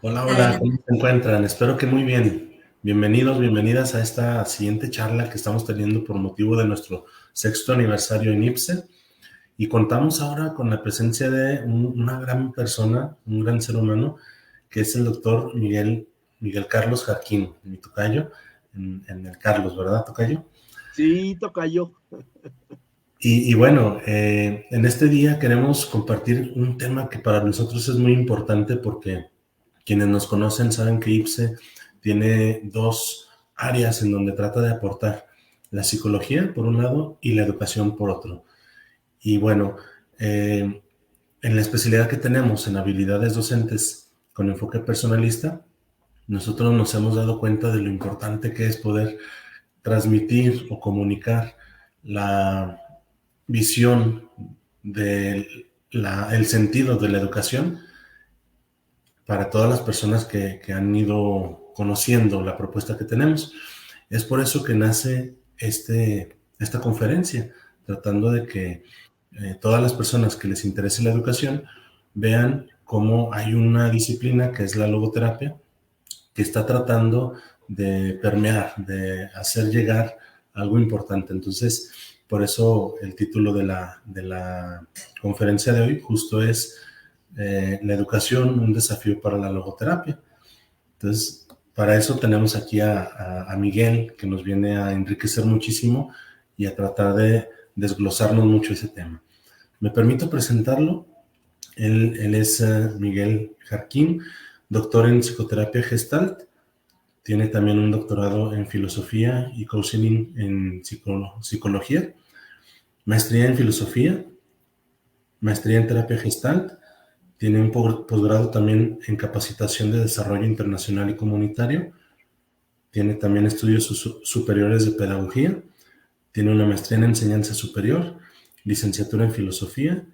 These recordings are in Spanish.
Hola, hola, Adelante. ¿cómo se encuentran? Espero que muy bien. Bienvenidos, bienvenidas a esta siguiente charla que estamos teniendo por motivo de nuestro sexto aniversario en IPSE. Y contamos ahora con la presencia de una gran persona, un gran ser humano, que es el doctor Miguel Carlos Jarquín, mi tocayo, en el Carlos, ¿verdad, tocayo? Sí, tocayo. Y bueno, en este día queremos compartir un tema que para nosotros es muy importante porque quienes nos conocen saben que IPSE tiene dos áreas en donde trata de aportar, la psicología por un lado y la educación por otro. Y bueno, en la especialidad que tenemos en habilidades docentes con enfoque personalista, nosotros nos hemos dado cuenta de lo importante que es poder transmitir o comunicar la visión el sentido de la educación para todas las personas que han ido conociendo la propuesta que tenemos. Es por eso que nace esta conferencia, tratando de que todas las personas que les interese la educación vean cómo hay una disciplina que es la logoterapia, que está tratando de permear, de hacer llegar algo importante. Entonces, por eso el título de la conferencia de hoy justo es la educación, un desafío para la logoterapia. Entonces, para eso tenemos aquí a Miguel, que nos viene a enriquecer muchísimo y a tratar de desglosarnos mucho ese tema. Me permito presentarlo. Él es Miguel Jarquín, doctor en psicoterapia Gestalt. Tiene también un doctorado en filosofía y counseling en psicología, maestría en filosofía, maestría en terapia Gestalt. Tiene un posgrado también en capacitación de desarrollo internacional y comunitario. Tiene también estudios superiores de pedagogía. Tiene una maestría en enseñanza superior, licenciatura en filosofía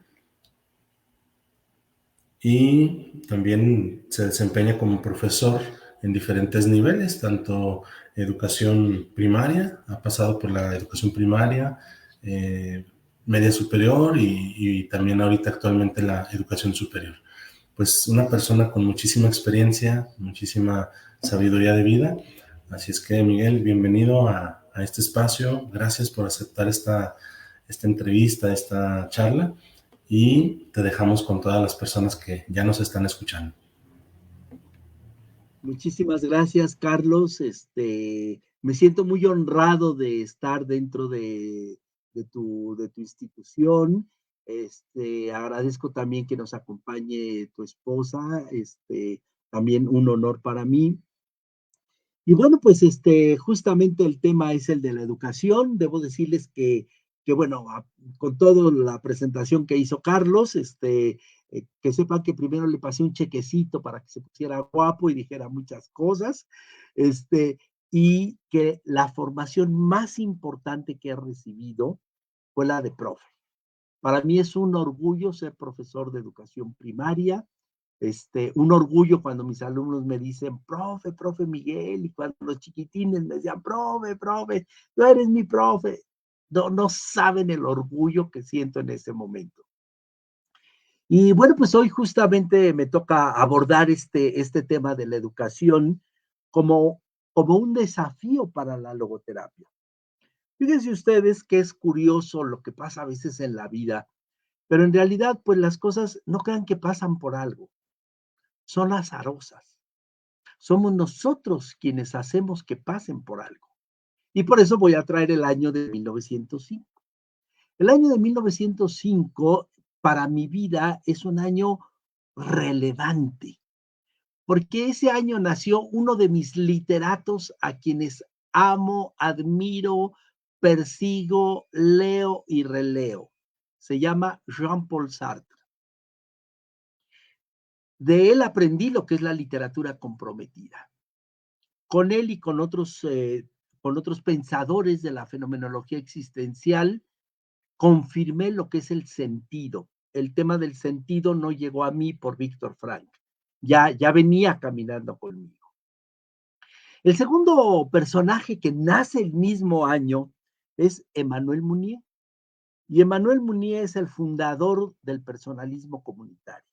y también se desempeña como profesor en diferentes niveles, tanto educación primaria, ha pasado por la educación primaria, eh, media superior y también ahorita actualmente la educación superior. Pues una persona con muchísima experiencia, muchísima sabiduría de vida. Así es que, Miguel, bienvenido a este espacio. Gracias por aceptar esta entrevista, esta charla. Y te dejamos con todas las personas que ya nos están escuchando. Muchísimas gracias, Carlos. Me siento muy honrado de estar dentro de tu institución. Agradezco también que nos acompañe tu esposa. También un honor para mí. Y bueno, pues justamente el tema es el de la educación. Debo decirles que bueno, con toda la presentación que hizo Carlos, que sepan que primero le pasé un chequecito para que se pusiera guapo y dijera muchas cosas, este, y que la formación más importante que he recibido fue la de profe. Para mí es un orgullo ser profesor de educación primaria, un orgullo cuando mis alumnos me dicen, profe Miguel, y cuando los chiquitines me decían, profe, tú eres mi profe. No, no saben el orgullo que siento en ese momento. Y bueno, pues hoy justamente me toca abordar este tema de la educación como, como un desafío para la logoterapia. Fíjense ustedes que es curioso lo que pasa a veces en la vida, pero en realidad, pues las cosas no crean que pasan por algo, son azarosas. Somos nosotros quienes hacemos que pasen por algo. Y por eso voy a traer el año de 1905. El año de 1905 para mi vida es un año relevante, porque ese año nació uno de mis literatos a quienes amo, admiro, persigo, leo y releo. Se llama Jean-Paul Sartre. De él aprendí lo que es la literatura comprometida. Con él y con otros pensadores de la fenomenología existencial, confirmé lo que es el sentido. El tema del sentido no llegó a mí por Víctor Frank, ya venía caminando conmigo. El segundo personaje que nace el mismo año es Emmanuel Mounier. Y Emmanuel Mounier es el fundador del personalismo comunitario.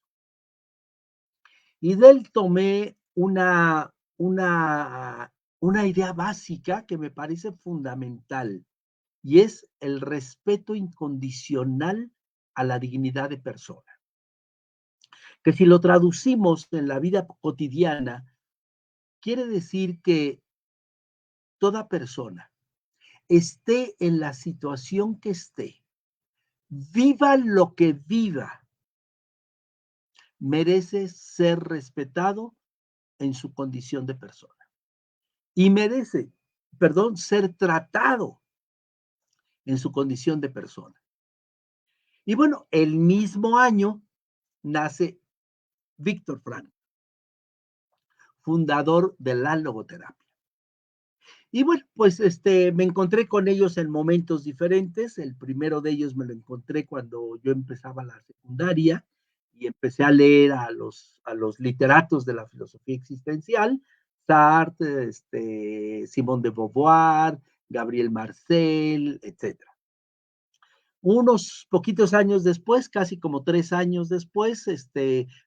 Y de él tomé una, una, una idea básica que me parece fundamental, y es el respeto incondicional a la dignidad de persona. Que si lo traducimos en la vida cotidiana, quiere decir que toda persona, esté en la situación que esté, viva lo que viva, merece ser respetado en su condición de persona y merece, perdón, ser tratado en su condición de persona. Y bueno, el mismo año nace Víctor Frank, fundador de la logoterapia. Y bueno, pues me encontré con ellos en momentos diferentes. El primero de ellos me lo encontré cuando yo empezaba la secundaria y empecé a leer a los literatos de la filosofía existencial, Sartre, Simone de Beauvoir, Gabriel Marcel, etcétera. Unos poquitos años después, casi como 3 años después,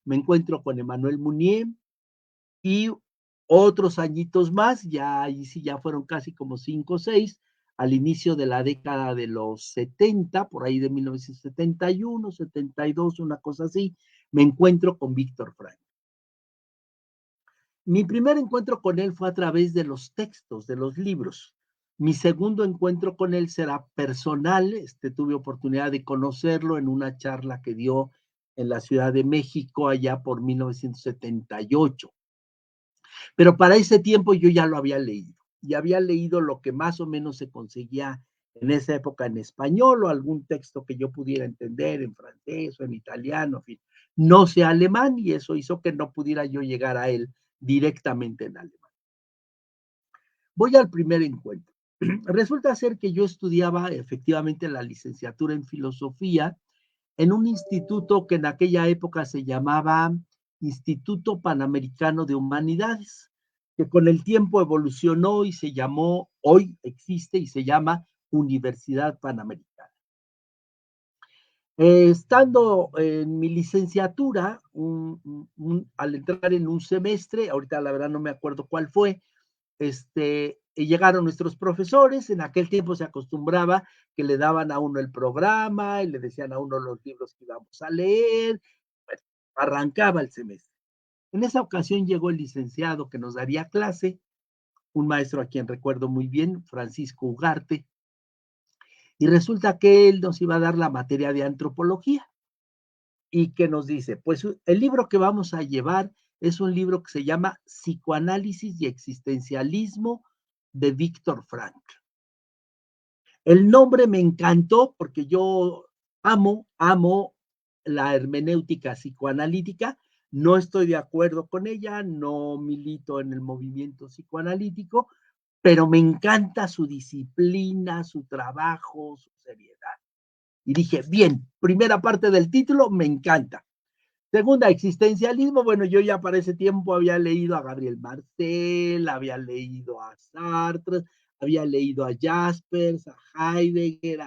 me encuentro con Emmanuel Mounier, y otros añitos más, ya ahí sí ya fueron casi como 5 o 6, al inicio de la década de los 70, por ahí de 1971, 72, una cosa así, me encuentro con Víctor Frank. Mi primer encuentro con él fue a través de los textos, de los libros. Mi segundo encuentro con él será personal. Tuve oportunidad de conocerlo en una charla que dio en la Ciudad de México allá por 1978. Pero para ese tiempo yo ya lo había leído. Y había leído lo que más o menos se conseguía en esa época en español o algún texto que yo pudiera entender en francés o en italiano, en fin. No sé alemán y eso hizo que no pudiera yo llegar a él directamente en alemán. Voy al primer encuentro. Resulta ser que yo estudiaba efectivamente la licenciatura en filosofía en un instituto que en aquella época se llamaba Instituto Panamericano de Humanidades, que con el tiempo evolucionó y se llamó, hoy existe y se llama Universidad Panamericana. Estando en mi licenciatura, al entrar en un semestre, ahorita la verdad no me acuerdo cuál fue, llegaron nuestros profesores. En aquel tiempo se acostumbraba que le daban a uno el programa y le decían a uno los libros que íbamos a leer. Bueno, arrancaba el semestre. En esa ocasión llegó el licenciado que nos daría clase, un maestro a quien recuerdo muy bien, Francisco Ugarte, y resulta que él nos iba a dar la materia de antropología. Y que nos dice, pues el libro que vamos a llevar es un libro que se llama Psicoanálisis y Existencialismo de Víctor Frankl. El nombre me encantó porque yo amo la hermenéutica psicoanalítica. No estoy de acuerdo con ella, no milito en el movimiento psicoanalítico, pero me encanta su disciplina, su trabajo, su seriedad. Y dije, bien, primera parte del título, me encanta. Segunda, existencialismo. Bueno, yo ya para ese tiempo había leído a Gabriel Marcel, había leído a Sartre, había leído a Jaspers, a Heidegger,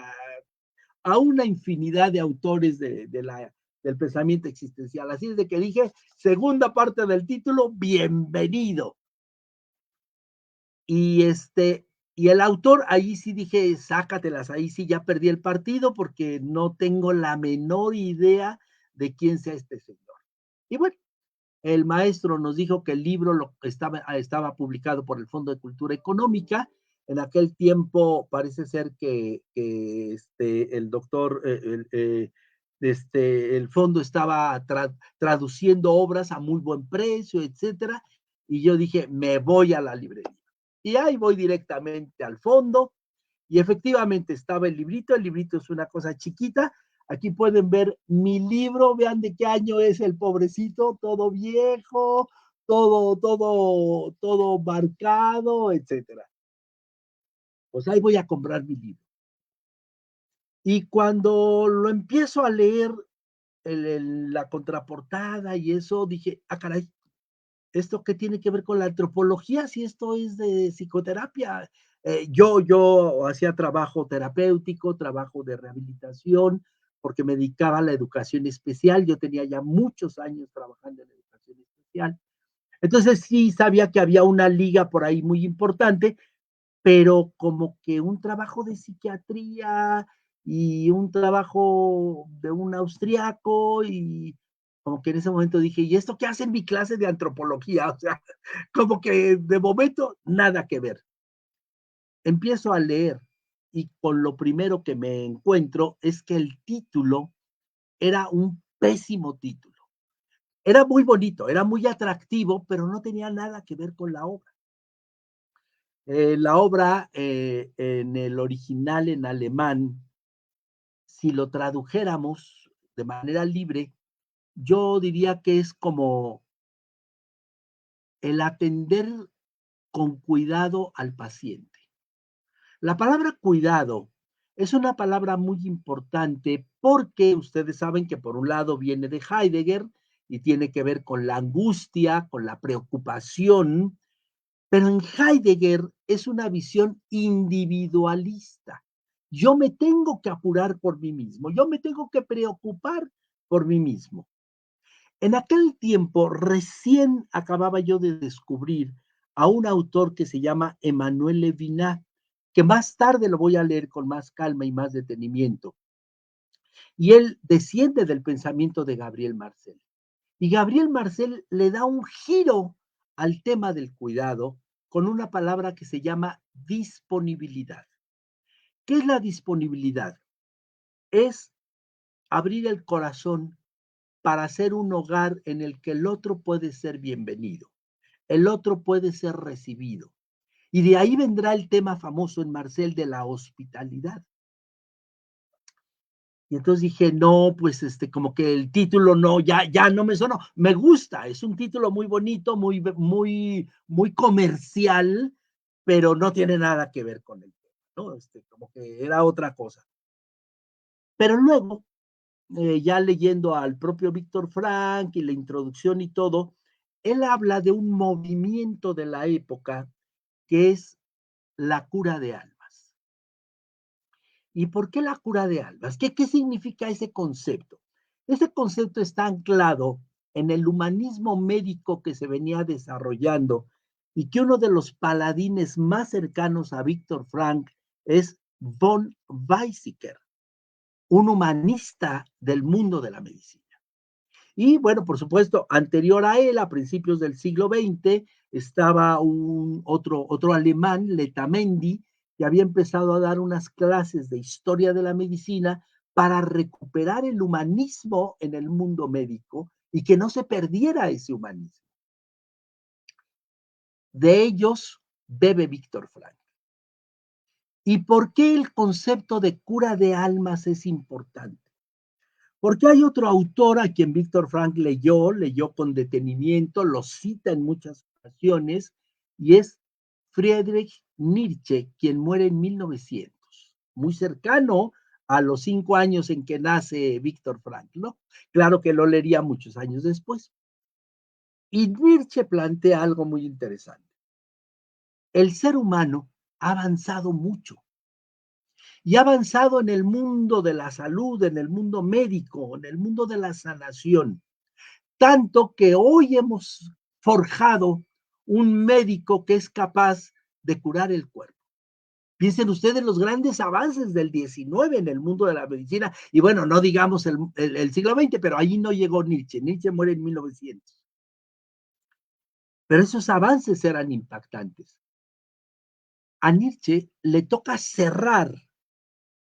a una infinidad de autores del pensamiento existencial. Así es de que dije, segunda parte del título, bienvenido. Y y el autor, ahí sí dije, sácatelas, ahí sí ya perdí el partido porque no tengo la menor idea de quién sea este señor. Y bueno, el maestro nos dijo que el libro estaba publicado por el Fondo de Cultura Económica. En aquel tiempo parece ser que el doctor, el fondo estaba traduciendo obras a muy buen precio, etcétera. Y yo dije, me voy a la librería. Y ahí voy directamente al fondo. Y efectivamente estaba el librito. El librito es una cosa chiquita. Aquí pueden ver mi libro, vean de qué año es el pobrecito, todo viejo, todo marcado, etcétera. Pues ahí voy a comprar mi libro. Y cuando lo empiezo a leer, la contraportada y eso, dije, ah, caray, ¿esto qué tiene que ver con la antropología? Si esto es de psicoterapia. Yo hacía trabajo terapéutico, trabajo de rehabilitación, porque me dedicaba a la educación especial. Yo tenía ya muchos años trabajando en educación especial. Entonces sí sabía que había una liga por ahí muy importante, pero como que un trabajo de psiquiatría y un trabajo de un austriaco y como que en ese momento dije, ¿y esto qué hace en mi clase de antropología? O sea, como que de momento nada que ver. Empiezo a leer y con lo primero que me encuentro es que el título era un pésimo título. Era muy bonito, era muy atractivo, pero no tenía nada que ver con la obra. La obra en el original en alemán, si lo tradujéramos de manera libre, yo diría que es como el atender con cuidado al paciente. La palabra cuidado es una palabra muy importante porque ustedes saben que por un lado viene de Heidegger y tiene que ver con la angustia, con la preocupación, pero en Heidegger es una visión individualista. Yo me tengo que apurar por mí mismo, yo me tengo que preocupar por mí mismo. En aquel tiempo recién acababa yo de descubrir a un autor que se llama Emmanuel Levinas, que más tarde lo voy a leer con más calma y más detenimiento. Y él desciende del pensamiento de Gabriel Marcel. Y Gabriel Marcel le da un giro al tema del cuidado con una palabra que se llama disponibilidad. ¿Qué es la disponibilidad? Es abrir el corazón para hacer un hogar en el que el otro puede ser bienvenido, el otro puede ser recibido. Y de ahí vendrá el tema famoso en Marcel de la hospitalidad. Y entonces dije, no, pues como que el título no, ya no me sonó. Me gusta, es un título muy bonito, muy comercial, pero no tiene nada que ver con el tema, ¿no? Como que era otra cosa. Pero luego, ya leyendo al propio Víctor Frank y la introducción y todo, él habla de un movimiento de la época que es la cura de almas. ¿Y por qué la cura de almas? ¿Qué significa ese concepto? Ese concepto está anclado en el humanismo médico que se venía desarrollando y que uno de los paladines más cercanos a Víctor Frank es von Weizsäcker, un humanista del mundo de la medicina. Y bueno, por supuesto, anterior a él, a principios del siglo XX, estaba otro alemán, Letamendi, que había empezado a dar unas clases de historia de la medicina para recuperar el humanismo en el mundo médico y que no se perdiera ese humanismo. De ellos bebe Víctor Frank. ¿Y por qué el concepto de cura de almas es importante? Porque hay otro autor a quien Víctor Frank leyó con detenimiento, lo cita en muchas ocasiones, y es Friedrich Nietzsche, quien muere en 1900, muy cercano a los 5 años en que nace Víctor Frank, ¿no? Claro que lo leería muchos años después. Y Nietzsche plantea algo muy interesante. El ser humano ha avanzado mucho y ha avanzado en el mundo de la salud, en el mundo médico, en el mundo de la sanación. Tanto que hoy hemos forjado un médico que es capaz de curar el cuerpo. Piensen ustedes los grandes avances del 19 en el mundo de la medicina, y bueno, no digamos el siglo XX, pero ahí no llegó Nietzsche. Nietzsche muere en 1900. Pero esos avances eran impactantes. A Nietzsche le toca cerrar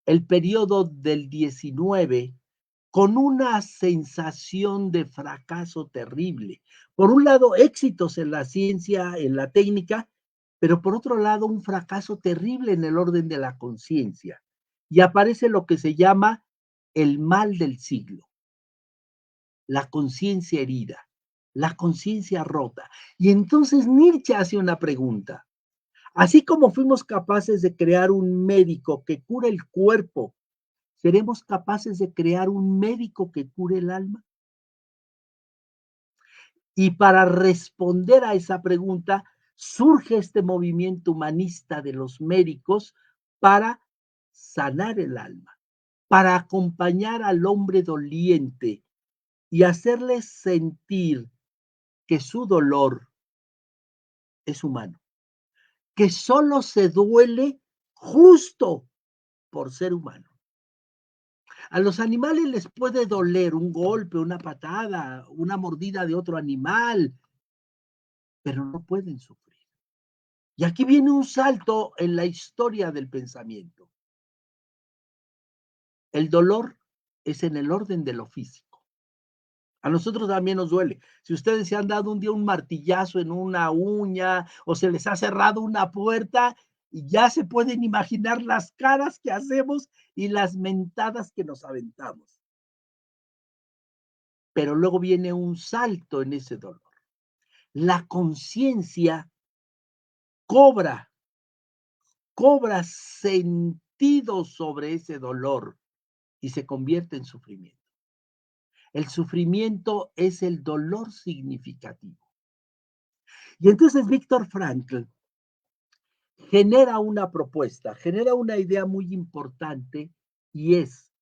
el periodo del 19 con una sensación de fracaso terrible. Por un lado, éxitos en la ciencia, en la técnica, pero por otro lado, un fracaso terrible en el orden de la conciencia. Y aparece lo que se llama el mal del siglo, la conciencia herida, la conciencia rota. Y entonces Nietzsche hace una pregunta. Así como fuimos capaces de crear un médico que cure el cuerpo, ¿seremos capaces de crear un médico que cure el alma? Y para responder a esa pregunta, surge este movimiento humanista de los médicos para sanar el alma, para acompañar al hombre doliente y hacerle sentir que su dolor es humano, que solo se duele justo por ser humano. A los animales les puede doler un golpe, una patada, una mordida de otro animal, pero no pueden sufrir. Y aquí viene un salto en la historia del pensamiento. El dolor es en el orden de lo físico. A nosotros también nos duele. Si ustedes se han dado un día un martillazo en una uña o se les ha cerrado una puerta, ya se pueden imaginar las caras que hacemos y las mentadas que nos aventamos. Pero luego viene un salto en ese dolor. La conciencia cobra, cobra sentido sobre ese dolor y se convierte en sufrimiento. El sufrimiento es el dolor significativo. Y entonces Víctor Frankl genera una propuesta, genera una idea muy importante y es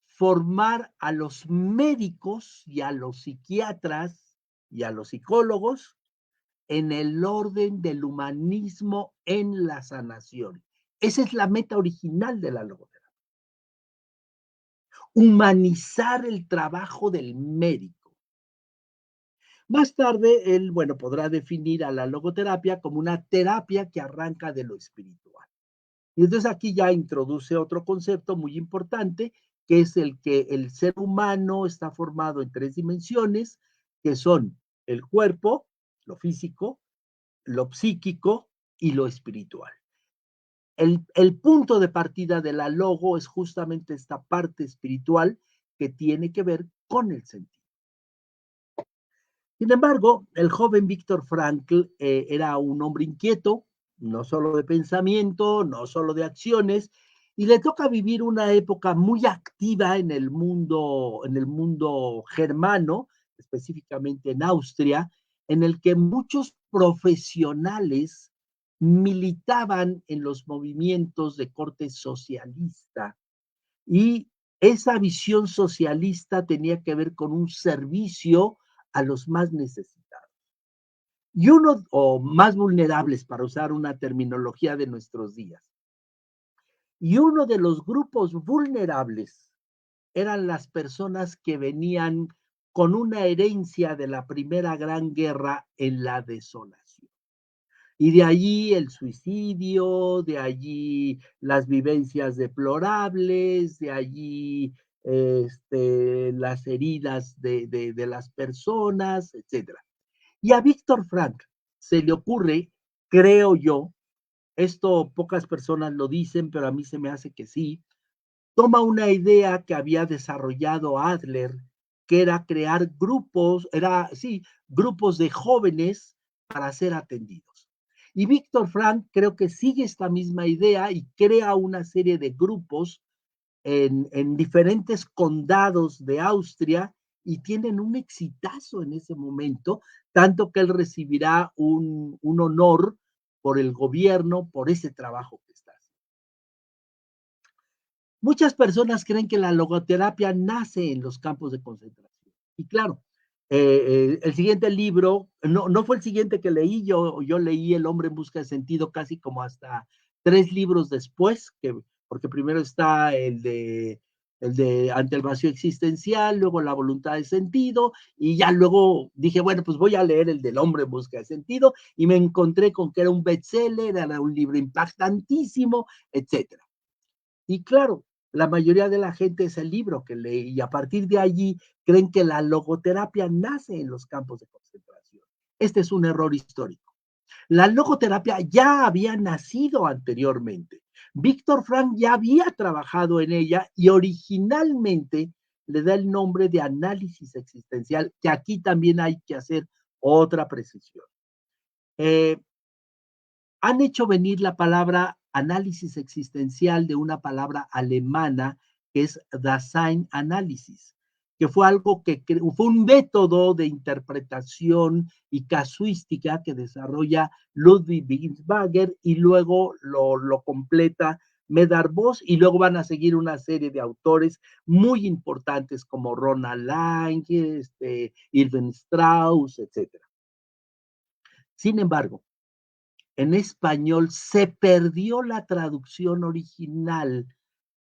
formar a los médicos y a los psiquiatras y a los psicólogos en el orden del humanismo en la sanación. Esa es la meta original de la logoterapia. Humanizar el trabajo del médico. Más tarde, él, bueno, podrá definir a la logoterapia como una terapia que arranca de lo espiritual. Y entonces aquí ya introduce otro concepto muy importante, que es el que el ser humano está formado en 3 dimensiones, que son el cuerpo, lo físico, lo psíquico y lo espiritual. El punto de partida de la logo es justamente esta parte espiritual que tiene que ver con el sentido. Sin embargo, el joven Víctor Frankl era un hombre inquieto, no solo de pensamiento, no solo de acciones, y le toca vivir una época muy activa en el mundo germano, específicamente en Austria, en el que muchos profesionales militaban en los movimientos de corte socialista y esa visión socialista tenía que ver con un servicio a los más necesitados. Y uno, o más vulnerables, para usar una terminología de nuestros días. Y uno de los grupos vulnerables eran las personas que venían con una herencia de la Primera Gran Guerra en la desolación. Y de allí el suicidio, de allí las vivencias deplorables, de allí las heridas de las personas, etcétera. Y a Víctor Frank se le ocurre, creo yo, esto pocas personas lo dicen, pero a mí se me hace que sí, toma una idea que había desarrollado Adler, que era crear grupos, grupos de jóvenes para ser atendidos. Y Víctor Frank creo que sigue esta misma idea y crea una serie de grupos en diferentes condados de Austria y tienen un exitazo en ese momento, tanto que él recibirá un honor por el gobierno por ese trabajo que está haciendo. Muchas personas creen que la logoterapia nace en los campos de concentración. Y claro, el siguiente libro, no fue el siguiente que leí, yo leí El hombre en busca de sentido casi como hasta 3 libros después, porque primero está el de Ante el vacío existencial, luego La voluntad de sentido, y ya luego dije, bueno, pues voy a leer el del hombre en busca de sentido, y me encontré con que era un bestseller, era un libro impactantísimo, etcétera. Y claro, la mayoría de la gente es el libro que lee y a partir de allí creen que la logoterapia nace en los campos de concentración. Este es un error histórico. La logoterapia ya había nacido anteriormente. Víctor Frank ya había trabajado en ella y originalmente le da el nombre de análisis existencial, que aquí también hay que hacer otra precisión. Han hecho venir la palabra análisis existencial de una palabra alemana que es Daseinanalysis, que fue algo que fue un método de interpretación y casuística que desarrolla Ludwig Wittgenstein y luego lo completa Medard Voss y luego van a seguir una serie de autores muy importantes como Ronald Lange, Irving Strauss, etcétera. Sin embargo, en español se perdió la traducción original,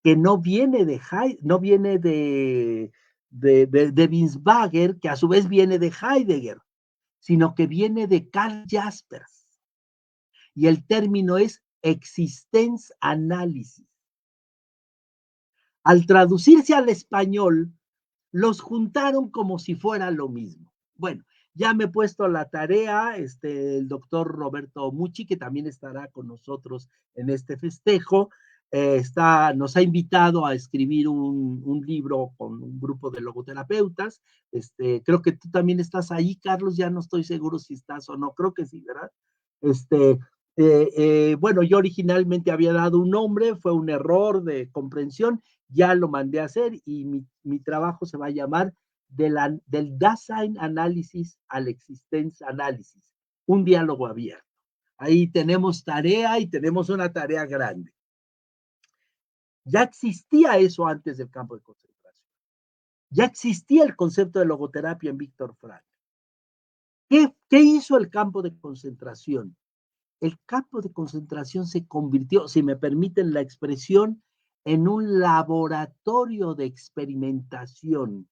que no viene no viene de Binswanger, que a su vez viene de Heidegger, sino que viene de Karl Jaspers. Y el término es existenz-análisis. Al traducirse al español, los juntaron como si fuera lo mismo. Bueno, ya me he puesto la tarea, el doctor Roberto Mucci, que también estará con nosotros en este festejo, nos ha invitado a escribir un libro con un grupo de logoterapeutas. Creo que tú también estás ahí, Carlos, ya no estoy seguro si estás o no, creo que sí, ¿verdad? Bueno, yo originalmente había dado un nombre, fue un error de comprensión, ya lo mandé a hacer y mi trabajo se va a llamar del Dasein-Análisis al Existenz-Análisis, un diálogo abierto. Ahí tenemos tarea y tenemos una tarea grande. Ya existía eso antes del campo de concentración. Ya existía el concepto de logoterapia en Viktor Frankl. ¿Qué hizo el campo de concentración? El campo de concentración se convirtió, si me permiten la expresión, en un laboratorio de experimentación,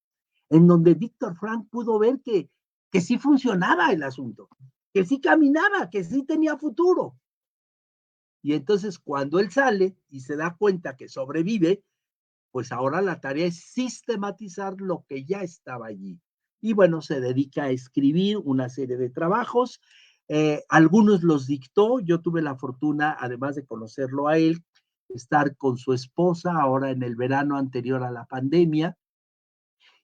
en donde Viktor Frankl pudo ver que sí funcionaba el asunto, que sí caminaba, que sí tenía futuro. Y entonces cuando él sale y se da cuenta que sobrevive, pues ahora la tarea es sistematizar lo que ya estaba allí. Y bueno, se dedica a escribir una serie de trabajos. Algunos los dictó. Yo tuve la fortuna, además de conocerlo a él, estar con su esposa ahora en el verano anterior a la pandemia.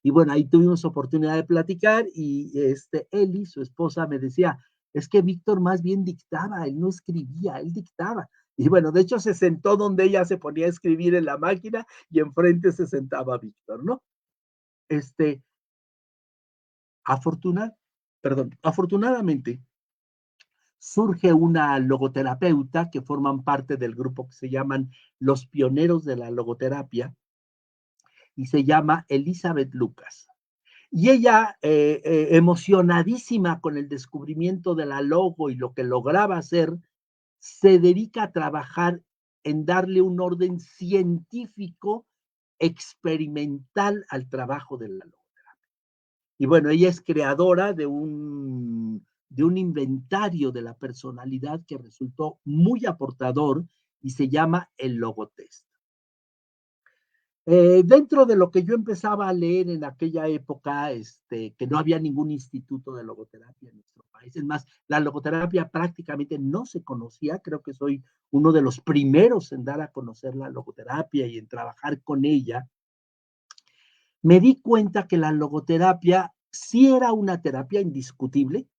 Y bueno, ahí tuvimos oportunidad de platicar y Eli, su esposa, me decía, es que Víctor más bien dictaba, él no escribía, él dictaba. Y bueno, de hecho se sentó donde ella se ponía a escribir en la máquina y enfrente se sentaba Víctor, ¿no? Afortunadamente, surge una logoterapeuta que forman parte del grupo que se llaman los pioneros de la logoterapia y se llama Elizabeth Lucas. Y ella, emocionadísima con el descubrimiento de la logo y lo que lograba hacer, se dedica a trabajar en darle un orden científico, experimental al trabajo de la logoterapia. Y bueno, ella es creadora de un inventario de la personalidad que resultó muy aportador y se llama el Logotest. Dentro de lo que yo empezaba a leer en aquella época, que no había ningún instituto de logoterapia en nuestro país, es más, la logoterapia prácticamente no se conocía, creo que soy uno de los primeros en dar a conocer la logoterapia y en trabajar con ella, me di cuenta que la logoterapia sí era una terapia indiscutible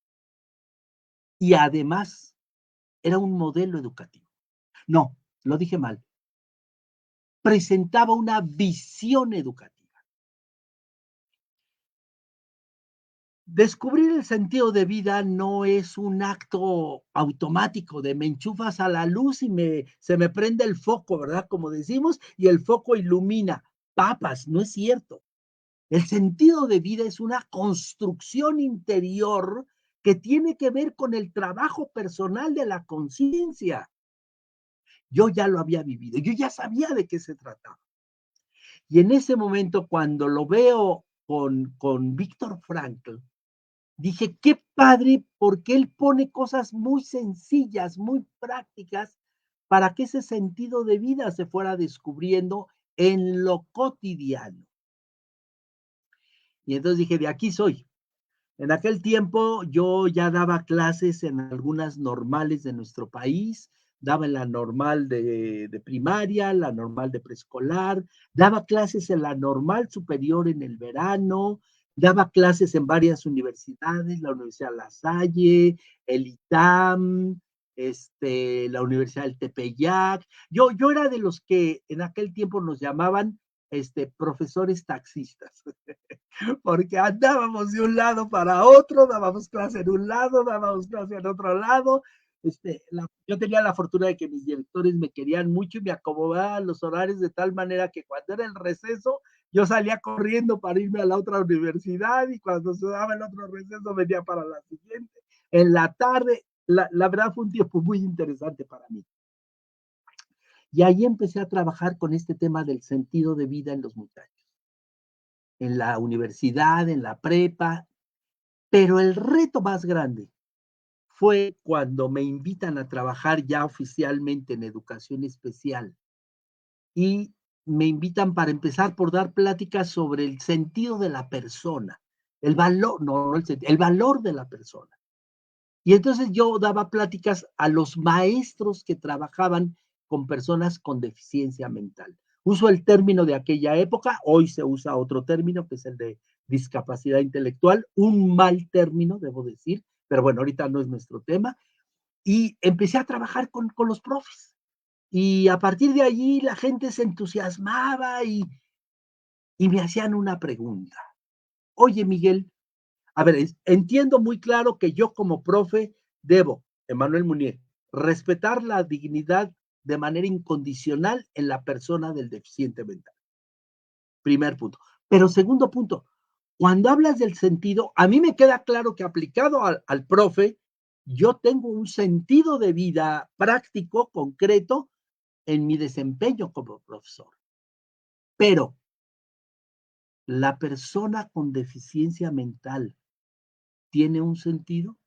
y además era un modelo educativo. No, lo dije mal. Presentaba una visión educativa. Descubrir el sentido de vida no es un acto automático de me enchufas a la luz y se me prende el foco, ¿verdad? Como decimos, y el foco ilumina. Papas, no es cierto. El sentido de vida es una construcción interior que tiene que ver con el trabajo personal de la conciencia. Yo ya lo había vivido, yo ya sabía de qué se trataba. Y en ese momento, cuando lo veo con Víctor Frankl, dije, qué padre, porque él pone cosas muy sencillas, muy prácticas, para que ese sentido de vida se fuera descubriendo en lo cotidiano. Y entonces dije, de aquí soy. En aquel tiempo yo ya daba clases en algunas normales de nuestro país, daba en la normal de primaria, la normal de preescolar, daba clases en la normal superior en el verano, daba clases en varias universidades, la Universidad La Salle, el ITAM, la Universidad del Tepeyac. Yo era de los que en aquel tiempo nos llamaban profesores taxistas. Porque andábamos de un lado para otro, dábamos clase en un lado, dábamos clase en otro lado. Yo tenía la fortuna de que mis directores me querían mucho y me acomodaban los horarios de tal manera que cuando era el receso, yo salía corriendo para irme a la otra universidad y cuando se daba el otro receso venía para la siguiente. en la tarde. La verdad fue un tiempo muy interesante para mí. Y ahí empecé a trabajar con este tema del sentido de vida en los muchachos, en la universidad, en la prepa, pero el reto más grande fue cuando me invitan a trabajar ya oficialmente en educación especial y me invitan para empezar por dar pláticas sobre el sentido de la persona, el valor, no, no el sentido, el valor de la persona. Y entonces yo daba pláticas a los maestros que trabajaban con personas con deficiencia mental. Uso el término de aquella época, hoy se usa otro término que es el de discapacidad intelectual, un mal término, debo decir, pero bueno, ahorita no es nuestro tema. Y empecé a trabajar con los profes. Y a partir de allí la gente se entusiasmaba y me hacían una pregunta. Oye, Miguel, a ver, entiendo muy claro que yo como profe debo, Emmanuel Munier, respetar la dignidad de manera incondicional en la persona del deficiente mental. Primer punto. Pero segundo punto, cuando hablas del sentido, a mí me queda claro que aplicado al profe, yo tengo un sentido de vida práctico, concreto, en mi desempeño como profesor. Pero la persona con deficiencia mental tiene un sentido.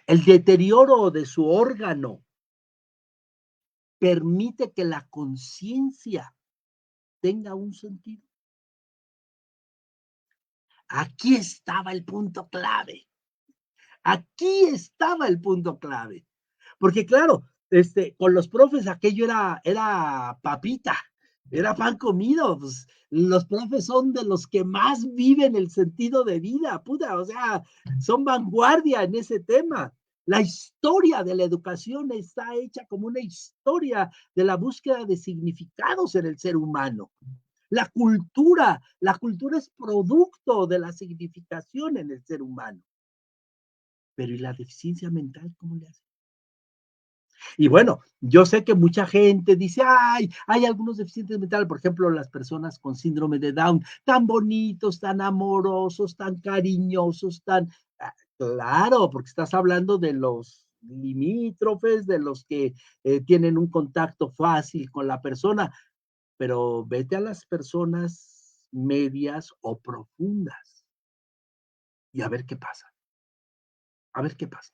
El deterioro de su órgano permite que la conciencia tenga un sentido. Aquí estaba el punto clave. Aquí estaba el punto clave. Porque claro, con los profes aquello era papita, era pan comido. Pues, los profes son de los que más viven el sentido de vida, puta, o sea, son vanguardia en ese tema. La historia de la educación está hecha como una historia de la búsqueda de significados en el ser humano. La cultura es producto de la significación en el ser humano. Pero ¿y la deficiencia mental cómo le hace? Y bueno, yo sé que mucha gente dice, ay, hay algunos deficientes mentales, por ejemplo, las personas con síndrome de Down, tan bonitos, tan amorosos, tan cariñosos, tan... Claro, porque estás hablando de los limítrofes, de los que tienen un contacto fácil con la persona, pero vete a las personas medias o profundas y a ver qué pasa, a ver qué pasa.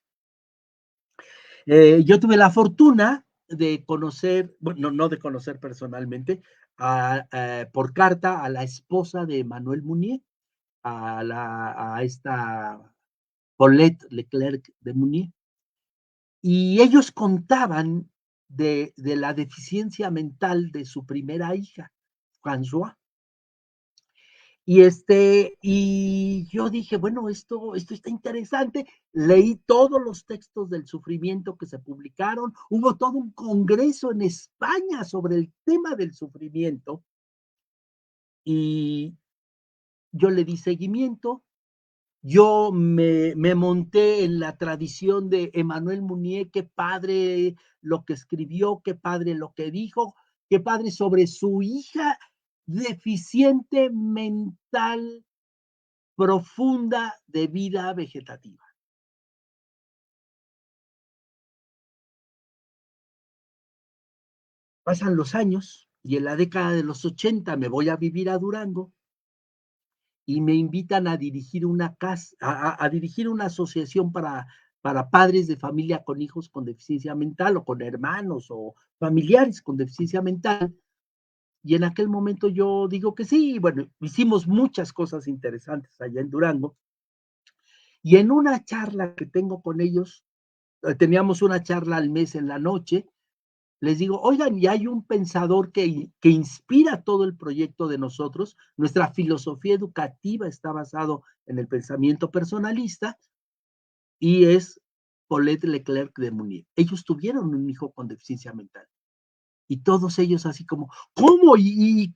Yo tuve la fortuna de conocer, bueno, no de conocer personalmente, por carta a la esposa de Emmanuel Munier, a esta Paulette Leclerc de Munier, y ellos contaban de la deficiencia mental de su primera hija, François. Y yo dije, bueno, esto está interesante. Leí todos los textos del sufrimiento que se publicaron. Hubo todo un congreso en España sobre el tema del sufrimiento y yo le di seguimiento. Yo me monté en la tradición de Emmanuel Munier, qué padre lo que escribió, qué padre lo que dijo, qué padre sobre su hija deficiente mental profunda de vida vegetativa. Pasan los años y en la década de los 80 me voy a vivir a Durango y me invitan a dirigir una casa, a dirigir una asociación para padres de familia con hijos con deficiencia mental o con hermanos o familiares con deficiencia mental. Y en aquel momento yo digo que sí, bueno, hicimos muchas cosas interesantes allá en Durango. Y en una charla que tengo con ellos, teníamos una charla al mes en la noche, les digo, oigan, y hay un pensador que inspira todo el proyecto de nosotros, nuestra filosofía educativa está basado en el pensamiento personalista y es Paulette Leclerc de Munier. Ellos tuvieron un hijo con deficiencia mental y todos ellos así como, ¿cómo? ¿Y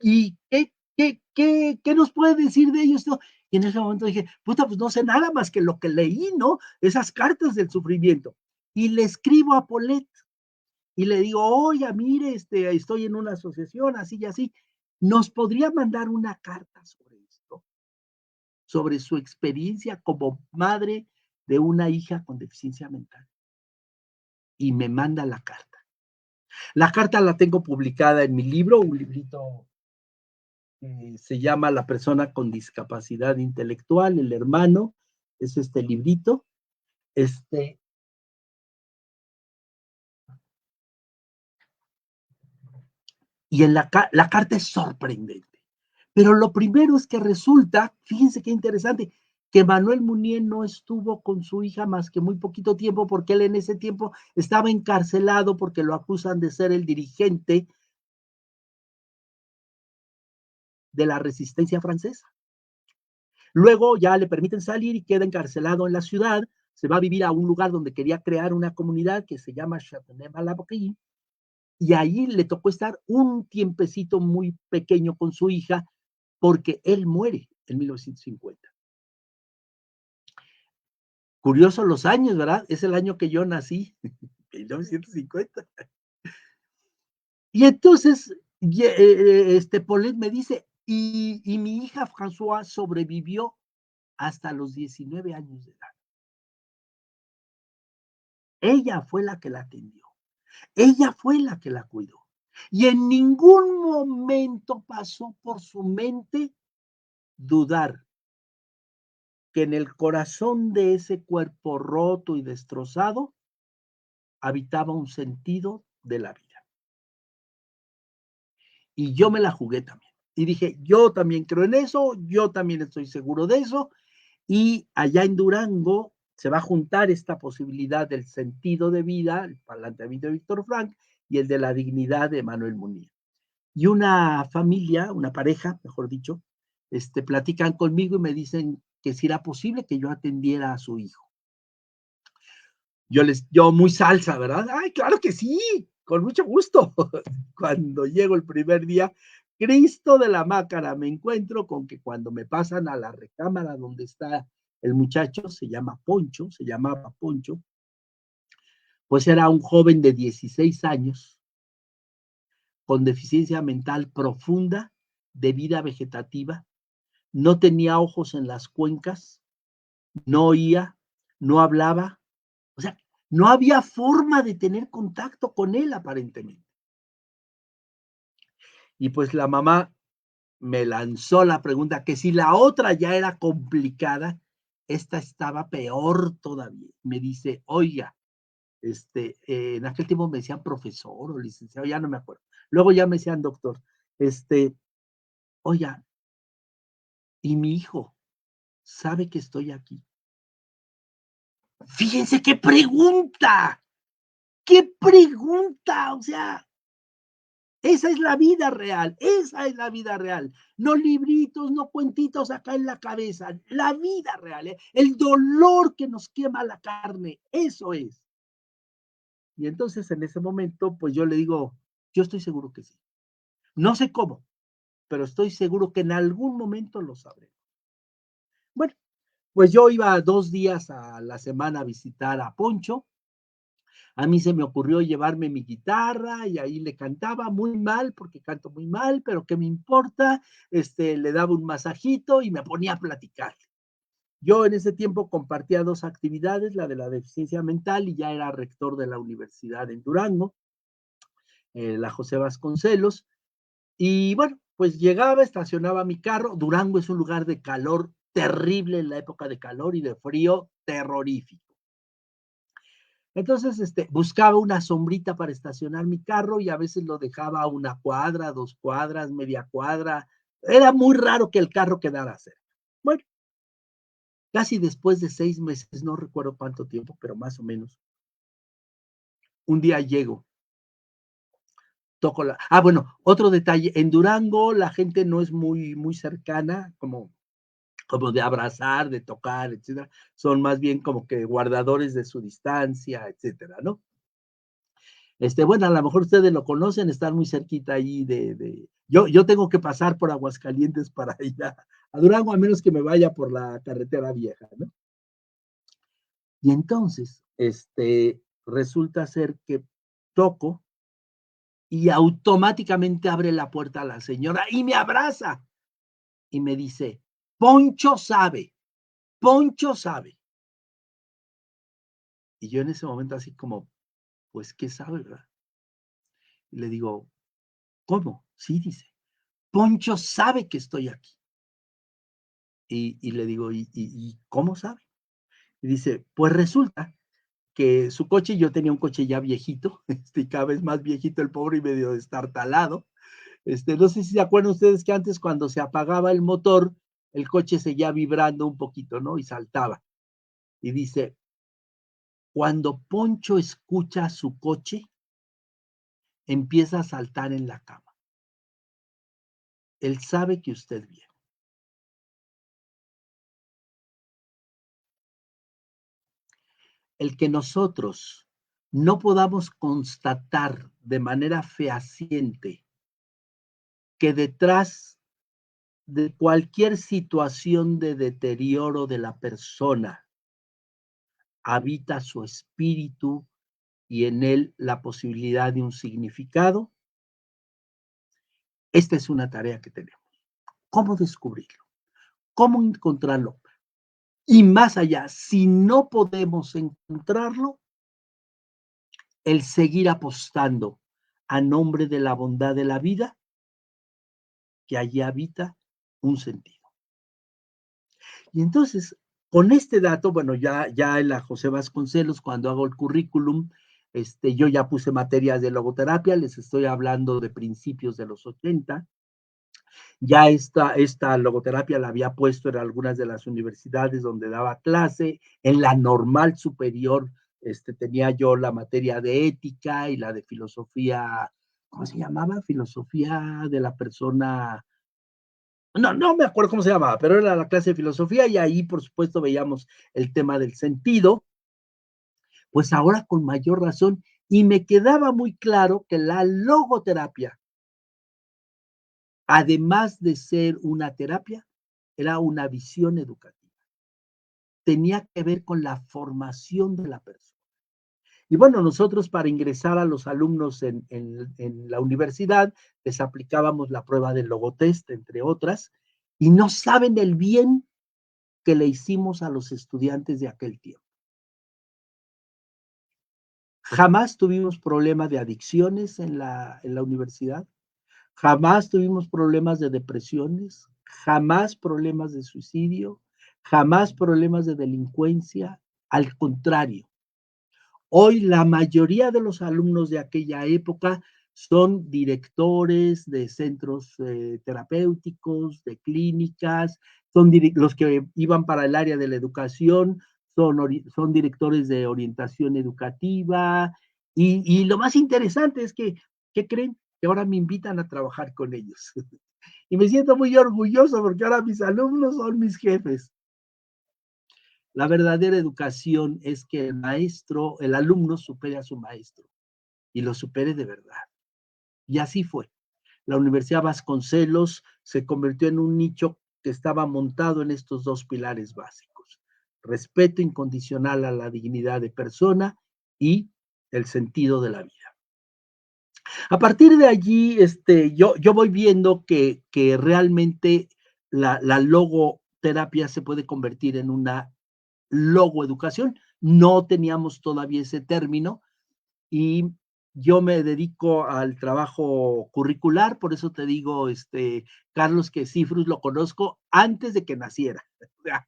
qué nos puede decir de ellos? ¿No? Y en ese momento dije, puta, pues no sé nada más que lo que leí, ¿no? Esas cartas del sufrimiento. Y le escribo a Paulette y le digo, oye, mire, estoy en una asociación, así y así, ¿nos podría mandar una carta sobre esto? sobre su experiencia como madre de una hija con deficiencia mental. Y me manda la carta. La carta la tengo publicada en mi libro, un librito que se llama La persona con discapacidad intelectual, el hermano, es este librito. Y en la carta es sorprendente. Pero lo primero es que resulta, fíjense qué interesante, que Manuel Munier no estuvo con su hija más que muy poquito tiempo, porque él en ese tiempo estaba encarcelado porque lo acusan de ser el dirigente de la resistencia francesa. Luego ya le permiten salir y queda encarcelado en la ciudad, se va a vivir a un lugar donde quería crear una comunidad que se llama Châtenay-Malabry, y ahí le tocó estar un tiempecito muy pequeño con su hija, porque él muere en 1950. Curioso los años, ¿verdad? Es el año que yo nací, 1950. Y entonces, Paulette me dice, y mi hija François sobrevivió hasta los 19 años de edad. Ella fue la que la atendió. Ella fue la que la cuidó. Y en ningún momento pasó por su mente dudar que en el corazón de ese cuerpo roto y destrozado habitaba un sentido de la vida. Y yo me la jugué también. Y dije, yo también creo en eso, yo también estoy seguro de eso. Y allá en Durango se va a juntar esta posibilidad del sentido de vida, el planteamiento de Víctor Frank, y el de la dignidad de Manuel Munier. Y una familia, una pareja, mejor dicho, platican conmigo y me dicen que si era posible que yo atendiera a su hijo. Yo muy salsa, ¿verdad? Ay, claro que sí, con mucho gusto. Cuando llego el primer día, Cristo de la Mácara, me encuentro con que cuando me pasan a la recámara donde está el muchacho, se llamaba Poncho, pues era un joven de 16 años, con deficiencia mental profunda, de vida vegetativa, no tenía ojos en las cuencas, no oía, no hablaba, o sea, no había forma de tener contacto con él aparentemente. Y pues la mamá me lanzó la pregunta que si la otra ya era complicada, esta estaba peor todavía. Me dice, oiga, en aquel tiempo me decían profesor o licenciado, ya no me acuerdo. Luego ya me decían doctor. Oiga, y mi hijo sabe que estoy aquí. Fíjense qué pregunta, o sea, esa es la vida real, esa es la vida real. No libritos, no cuentitos acá en la cabeza, la vida real, el dolor que nos quema la carne, eso es. Y entonces en ese momento, pues yo le digo, yo estoy seguro que sí. No sé cómo, pero estoy seguro que en algún momento lo sabré. Bueno, pues yo iba 2 días a la semana a visitar a Poncho. A mí se me ocurrió llevarme mi guitarra y ahí le cantaba muy mal, porque canto muy mal, pero ¿qué me importa? Le daba un masajito y me ponía a platicar. Yo en ese tiempo compartía 2 actividades, la de la deficiencia mental y ya era rector de la universidad en Durango, la José Vasconcelos. Y bueno, pues llegaba, estacionaba mi carro. Durango es un lugar de calor terrible en la época de calor y de frío terrorífico. Entonces, buscaba una sombrita para estacionar mi carro y a veces lo dejaba a 1 cuadra, 2 cuadras, media cuadra. Era muy raro que el carro quedara cerca. Bueno, casi después de 6 meses, no recuerdo cuánto tiempo, pero más o menos, un día llego, toco bueno, otro detalle, en Durango la gente no es muy, muy cercana, como de abrazar, de tocar, etcétera. Son más bien como que guardadores de su distancia, etcétera, ¿no? Bueno, a lo mejor ustedes lo conocen, están muy cerquita ahí yo tengo que pasar por Aguascalientes para ir a Durango, a menos que me vaya por la carretera vieja, ¿no? Y entonces, resulta ser que toco y automáticamente abre la puerta a la señora y me abraza y me dice, Poncho sabe, Poncho sabe. Y yo en ese momento así como, pues, ¿qué sabe, verdad? Y le digo, ¿cómo? Sí, dice, Poncho sabe que estoy aquí. Y le digo, ¿y cómo sabe? Y dice, pues resulta que su coche, yo tenía un coche ya viejito, cada vez más viejito el pobre y medio destartalado. No sé si se acuerdan ustedes que antes cuando se apagaba el motor, el coche seguía vibrando un poquito, ¿no? Y saltaba. Y dice, cuando Poncho escucha su coche, empieza a saltar en la cama. Él sabe que usted viene. El que nosotros no podamos constatar de manera fehaciente que detrás de cualquier situación de deterioro de la persona habita su espíritu y en él la posibilidad de un significado, esta es una tarea que tenemos. ¿Cómo descubrirlo? ¿Cómo encontrarlo? Y más allá, si no podemos encontrarlo, el seguir apostando a nombre de la bondad de la vida, que allí habita un sentido. Y entonces, con este dato, bueno, ya en la José Vasconcelos, cuando hago el currículum, yo ya puse materias de logoterapia, les estoy hablando de principios de los 80. Ya esta logoterapia la había puesto en algunas de las universidades donde daba clase, en la normal superior tenía yo la materia de ética y la de filosofía, ¿cómo se llamaba? Filosofía de la persona, no me acuerdo cómo se llamaba, pero era la clase de filosofía y ahí, por supuesto, veíamos el tema del sentido, pues ahora con mayor razón, y me quedaba muy claro que la logoterapia, además de ser una terapia, era una visión educativa. Tenía que ver con la formación de la persona. Y bueno, nosotros para ingresar a los alumnos en la universidad les aplicábamos la prueba del logotest, entre otras, y no saben el bien que le hicimos a los estudiantes de aquel tiempo. Jamás tuvimos problemas de adicciones en la universidad, jamás tuvimos problemas de depresiones, jamás problemas de suicidio, jamás problemas de delincuencia, al contrario. Hoy la mayoría de los alumnos de aquella época son directores de centros terapéuticos, de clínicas, son los que iban para el área de la educación, son directores de orientación educativa y lo más interesante es que, ¿qué creen? Que ahora me invitan a trabajar con ellos. Y me siento muy orgulloso porque ahora mis alumnos son mis jefes. La verdadera educación es que el alumno supere a su maestro y lo supere de verdad. Y así fue. La Universidad Vasconcelos se convirtió en un nicho que estaba montado en estos dos pilares básicos: respeto incondicional a la dignidad de persona y el sentido de la vida. A partir de allí, yo voy viendo que realmente la logoterapia se puede convertir en una logoeducación. No teníamos todavía ese término y yo me dedico al trabajo curricular, por eso te digo, Carlos, que Cifrus lo conozco antes de que naciera. O sea,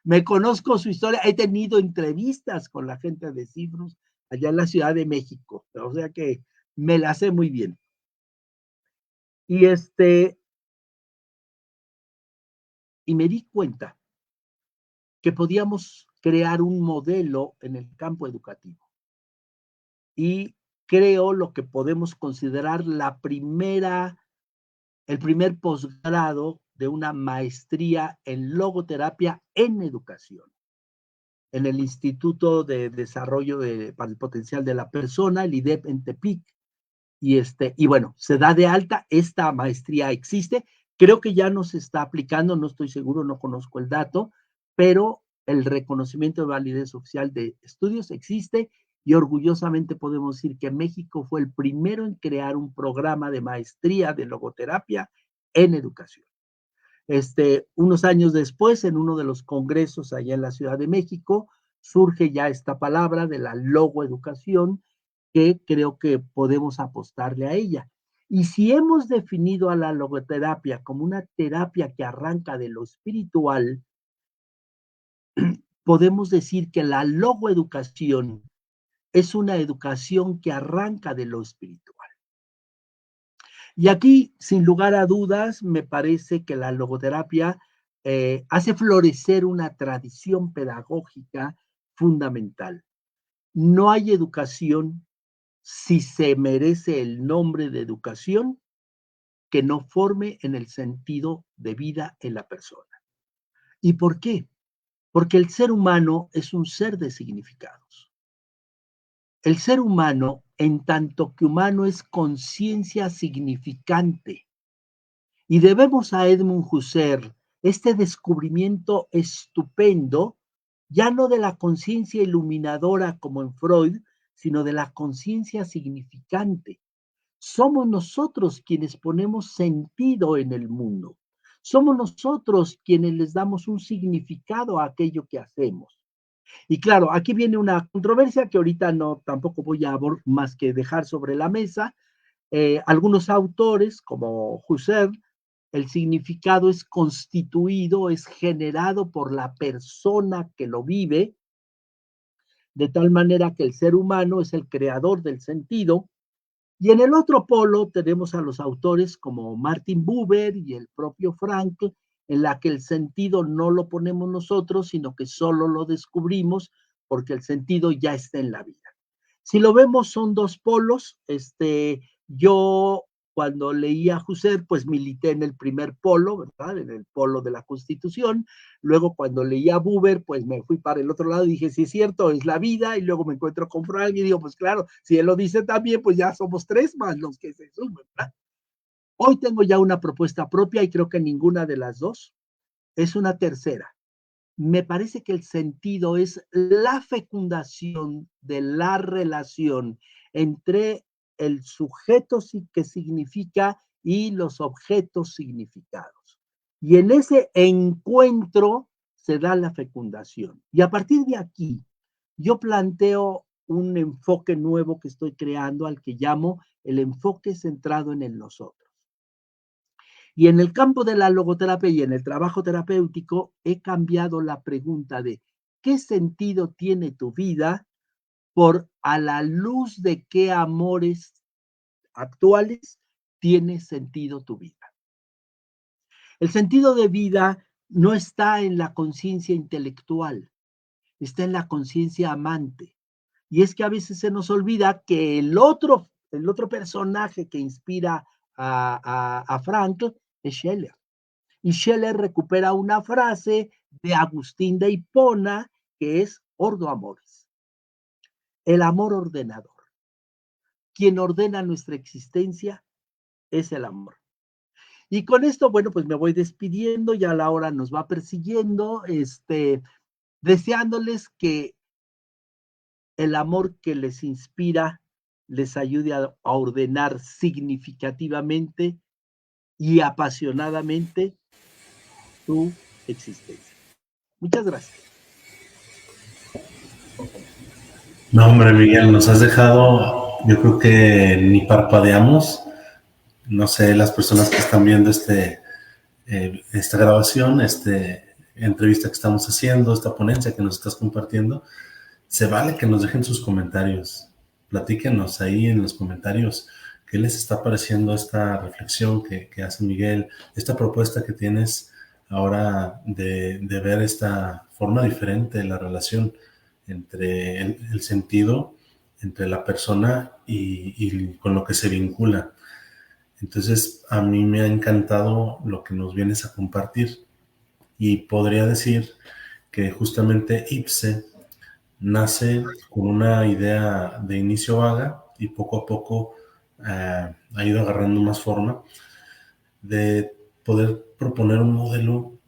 me conozco su historia, he tenido entrevistas con la gente de Cifrus allá en la Ciudad de México, o sea que me la sé muy bien. Y y me di cuenta que podíamos crear un modelo en el campo educativo. Y creo lo que podemos considerar el primer posgrado de una maestría en logoterapia en educación, en el Instituto de Desarrollo para el Potencial de la Persona, el IDEP en Tepic. Y bueno, se da de alta, esta maestría existe, creo que ya no se está aplicando, no estoy seguro, no conozco el dato, pero el reconocimiento de validez oficial de estudios existe y orgullosamente podemos decir que México fue el primero en crear un programa de maestría de logoterapia en educación. Unos años después, en uno de los congresos allá en la Ciudad de México, surge ya esta palabra de la logoeducación, que creo que podemos apostarle a ella. Y si hemos definido a la logoterapia como una terapia que arranca de lo espiritual, podemos decir que la logoeducación es una educación que arranca de lo espiritual. Y aquí, sin lugar a dudas, me parece que la logoterapia hace florecer una tradición pedagógica fundamental. No hay educación, si se merece el nombre de educación, que no forme en el sentido de vida en la persona. ¿Y por qué? Porque el ser humano es un ser de significados. El ser humano, en tanto que humano, es conciencia significante. Y debemos a Edmund Husserl este descubrimiento estupendo, ya no de la conciencia iluminadora como en Freud, sino de la conciencia significante. Somos nosotros quienes ponemos sentido en el mundo. Somos nosotros quienes les damos un significado a aquello que hacemos. Y claro, aquí viene una controversia que ahorita no tampoco voy a más que dejar sobre la mesa. Algunos autores, como Husserl, el significado es constituido, es generado por la persona que lo vive, de tal manera que el ser humano es el creador del sentido. Y en el otro polo tenemos a los autores como Martin Buber y el propio Frankl, en la que el sentido no lo ponemos nosotros, sino que solo lo descubrimos porque el sentido ya está en la vida. Si lo vemos, son dos polos. Yo cuando leía a Husserl, pues milité en el primer polo, ¿verdad? En el polo de la Constitución. Luego cuando leía a Buber, pues me fui para el otro lado y dije, sí es cierto, es la vida. Y luego me encuentro con Frank y digo, pues claro, si él lo dice también, pues ya somos tres más los que se sumen, ¿verdad? Hoy tengo ya una propuesta propia y creo que ninguna de las dos es una tercera. Me parece que el sentido es la fecundación de la relación entre el sujeto que significa y los objetos significados. Y en ese encuentro se da la fecundación. Y a partir de aquí, yo planteo un enfoque nuevo que estoy creando al que llamo el enfoque centrado en el nosotros. Y en el campo de la logoterapia y en el trabajo terapéutico he cambiado la pregunta de ¿qué sentido tiene tu vida? Por a la luz de qué amores actuales tiene sentido tu vida. El sentido de vida no está en la conciencia intelectual, está en la conciencia amante. Y es que a veces se nos olvida que el otro personaje que inspira a Frankl es Scheller. Y Scheller recupera una frase de Agustín de Hipona que es Ordo Amores, el amor ordenador. Quien ordena nuestra existencia es el amor. Y con esto, bueno, pues me voy despidiendo, ya la hora nos va persiguiendo, deseándoles que el amor que les inspira les ayude a ordenar significativamente y apasionadamente su existencia. Muchas gracias. No, hombre, Miguel, nos has dejado, yo creo que ni parpadeamos. No sé, las personas que están viendo esta grabación, entrevista que estamos haciendo, esta ponencia que nos estás compartiendo, se vale que nos dejen sus comentarios. Platíquenos ahí en los comentarios qué les está pareciendo esta reflexión que hace Miguel, esta propuesta que tienes ahora de ver esta forma diferente de la relación entre el sentido, entre la persona y con lo que se vincula. Entonces, a mí me ha encantado lo que nos vienes a compartir y podría decir que justamente IPSE nace con una idea de inicio vaga y poco a poco ha ido agarrando más forma de poder proponer un modelo.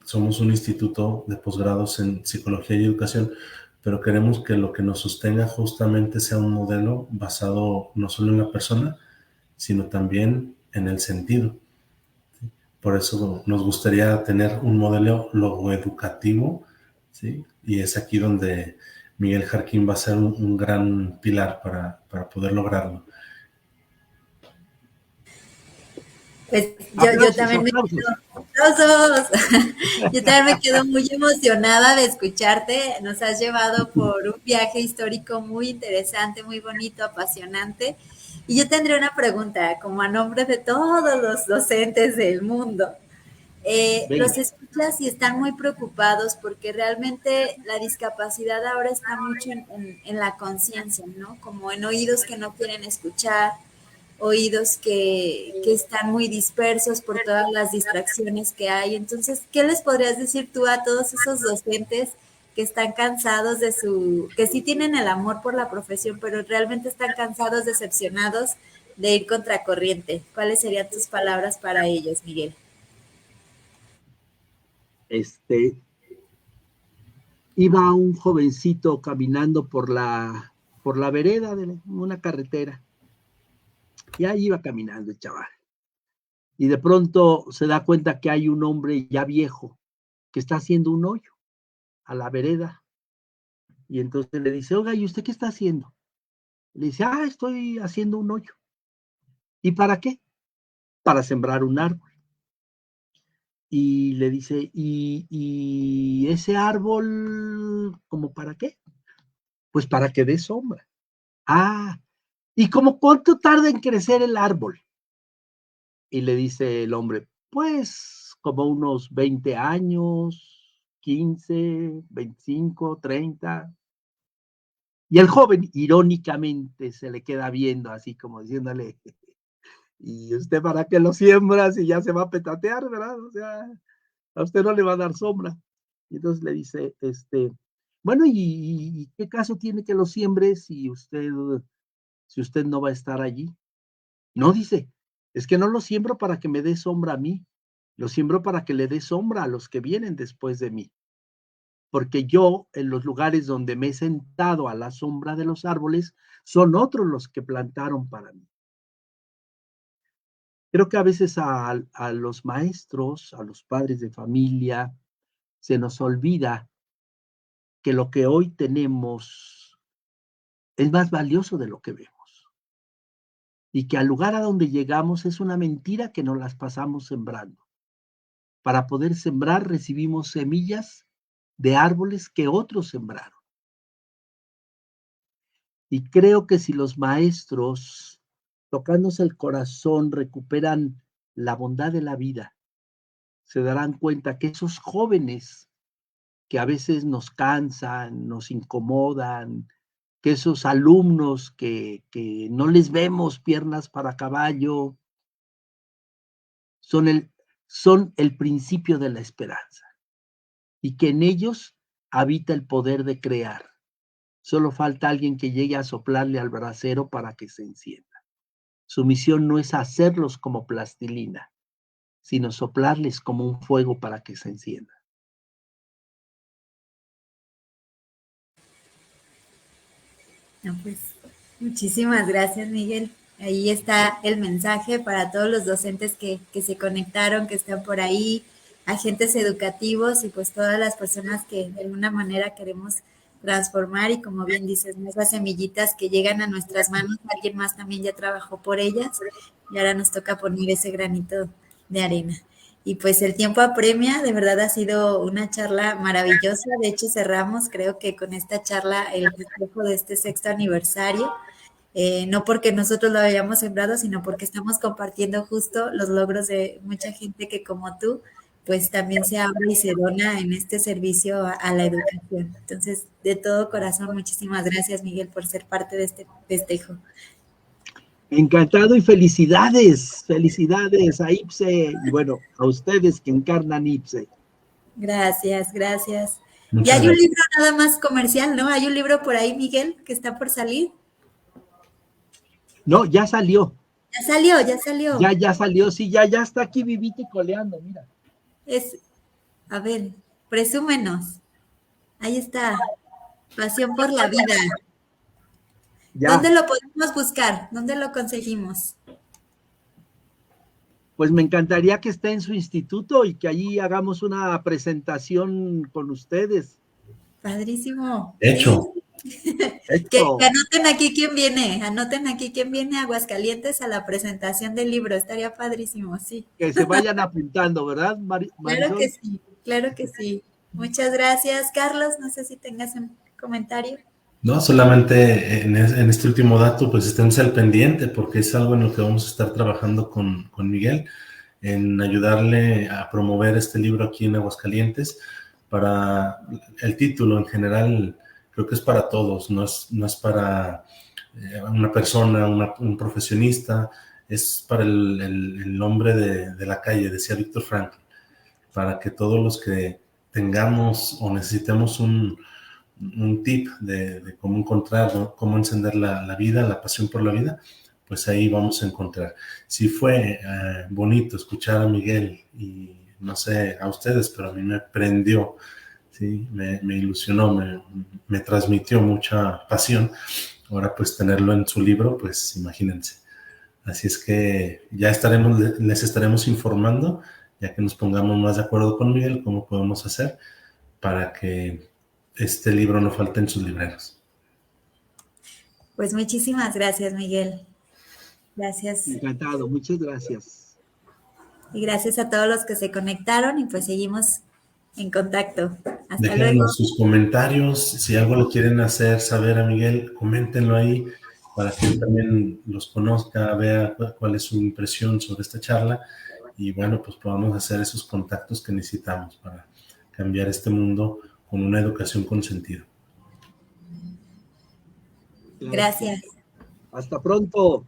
Somos un instituto de posgrados en psicología y educación, pero queremos que lo que nos sostenga justamente sea un modelo basado no solo en la persona, sino también en el sentido. Por eso nos gustaría tener un modelo logoeducativo, ¿sí? Y es aquí donde Miguel Jarquín va a ser un gran pilar para poder lograrlo. Pues yo Aplausos, también me aplausos. quedo, aplausos. Yo también me quedo muy emocionada de escucharte. Nos has llevado por un viaje histórico muy interesante, muy bonito, apasionante. Y yo tendré una pregunta, como a nombre de todos los docentes del mundo. Los Venga. escuchas y están muy preocupados porque realmente la discapacidad ahora está mucho en la conciencia, ¿no? Como en oídos que no quieren escuchar, oídos que están muy dispersos por todas las distracciones que hay. Entonces, ¿qué les podrías decir tú a todos esos docentes que están cansados de que sí tienen el amor por la profesión, pero realmente están cansados, decepcionados de ir contracorriente? ¿Cuáles serían tus palabras para ellos, Miguel? Este, Iba un jovencito caminando por la vereda de una carretera. Y ahí iba caminando el chaval. Y de pronto se da cuenta que hay un hombre ya viejo que está haciendo un hoyo a la vereda. Y entonces le dice, oiga, ¿y usted qué está haciendo? Le dice, estoy haciendo un hoyo. ¿Y para qué? Para sembrar un árbol. Y le dice, ¿y ese árbol, como para qué? Pues para que dé sombra. ¿Y como cuánto tarda en crecer el árbol? Y le dice el hombre, pues como unos 20 años, 15, 25, 30. Y el joven irónicamente se le queda viendo así como diciéndole, ¿y usted para qué lo siembra si ya se va a petatear, verdad? O sea, a usted no le va a dar sombra. Y entonces le dice, bueno, ¿y qué caso tiene que lo siembre si usted no va a estar allí? No, dice, es que no lo siembro para que me dé sombra a mí, lo siembro para que le dé sombra a los que vienen después de mí. Porque yo, en los lugares donde me he sentado a la sombra de los árboles, son otros los que plantaron para mí. Creo que a veces a los maestros, a los padres de familia, se nos olvida que lo que hoy tenemos es más valioso de lo que vemos. Y que al lugar a donde llegamos es una mentira que nos las pasamos sembrando. Para poder sembrar recibimos semillas de árboles que otros sembraron. Y creo que si los maestros, tocándose el corazón, recuperan la bondad de la vida, se darán cuenta que esos jóvenes que a veces nos cansan, nos incomodan, que esos alumnos que no les vemos piernas para caballo, son el principio de la esperanza y que en ellos habita el poder de crear. Solo falta alguien que llegue a soplarle al brasero para que se encienda. Su misión no es hacerlos como plastilina, sino soplarles como un fuego para que se encienda. No, pues, muchísimas gracias, Miguel. Ahí está el mensaje para todos los docentes que se conectaron, que están por ahí, agentes educativos y pues todas las personas que de alguna manera queremos transformar y como bien dices, ¿no? Esas semillitas que llegan a nuestras manos, alguien más también ya trabajó por ellas y ahora nos toca poner ese granito de arena. Y pues el tiempo apremia, de verdad ha sido una charla maravillosa. De hecho, cerramos, creo que con esta charla, el festejo de este sexto aniversario. No porque nosotros lo hayamos sembrado, sino porque estamos compartiendo justo los logros de mucha gente que como tú, pues también se abre y se dona en este servicio a la educación. Entonces, de todo corazón, muchísimas gracias, Miguel, por ser parte de este festejo. Encantado y felicidades a IPSE y bueno, a ustedes que encarnan IPSE. Gracias, gracias. Y Muchas hay un gracias. libro nada más comercial, ¿no? Hay un libro por ahí, Miguel, que está por salir. No, ya salió. Ya salió, ya salió. Ya salió, sí, ya está aquí vivito y coleando, mira. A ver, presúmenos. Ahí está. Pasión por la vida. Ya, ¿Dónde lo podemos buscar? ¿Dónde lo conseguimos? pues me encantaría que esté en su instituto y que allí hagamos una presentación con ustedes. Padrísimo. Hecho. Sí. Que anoten aquí quién viene a Aguascalientes a la presentación del libro, estaría padrísimo, sí. Que se vayan apuntando, ¿verdad, Marisol? Claro que sí. Muchas gracias, Carlos. No sé si tengas un comentario. No, solamente en este último dato, pues esténse al pendiente, porque es algo en lo que vamos a estar trabajando con Miguel, en ayudarle a promover este libro aquí en Aguascalientes. Para el título en general, creo que es para todos, no es para una persona, un profesionista, es para el hombre de la calle, decía Víctor Frankl, para que todos los que tengamos o necesitemos un tip de cómo encontrar, ¿no? Cómo encender la vida, la pasión por la vida, pues ahí vamos a encontrar. Si fue bonito escuchar a Miguel y no sé a ustedes, pero a mí me prendió, ¿sí? Me ilusionó, me transmitió mucha pasión. Ahora pues tenerlo en su libro, pues imagínense. Así es que ya les estaremos informando, ya que nos pongamos más de acuerdo con Miguel, cómo podemos hacer para que este libro no falte en sus libreros. Pues muchísimas gracias, Miguel. Gracias. Encantado, muchas gracias. Y gracias a todos los que se conectaron y pues seguimos en contacto. Hasta Déjenos luego. sus comentarios, si algo lo quieren hacer saber a Miguel, coméntenlo ahí para que él también los conozca, vea cuál es su impresión sobre esta charla y bueno, pues podamos hacer esos contactos que necesitamos para cambiar este mundo con una educación con sentido. Gracias. Hasta pronto.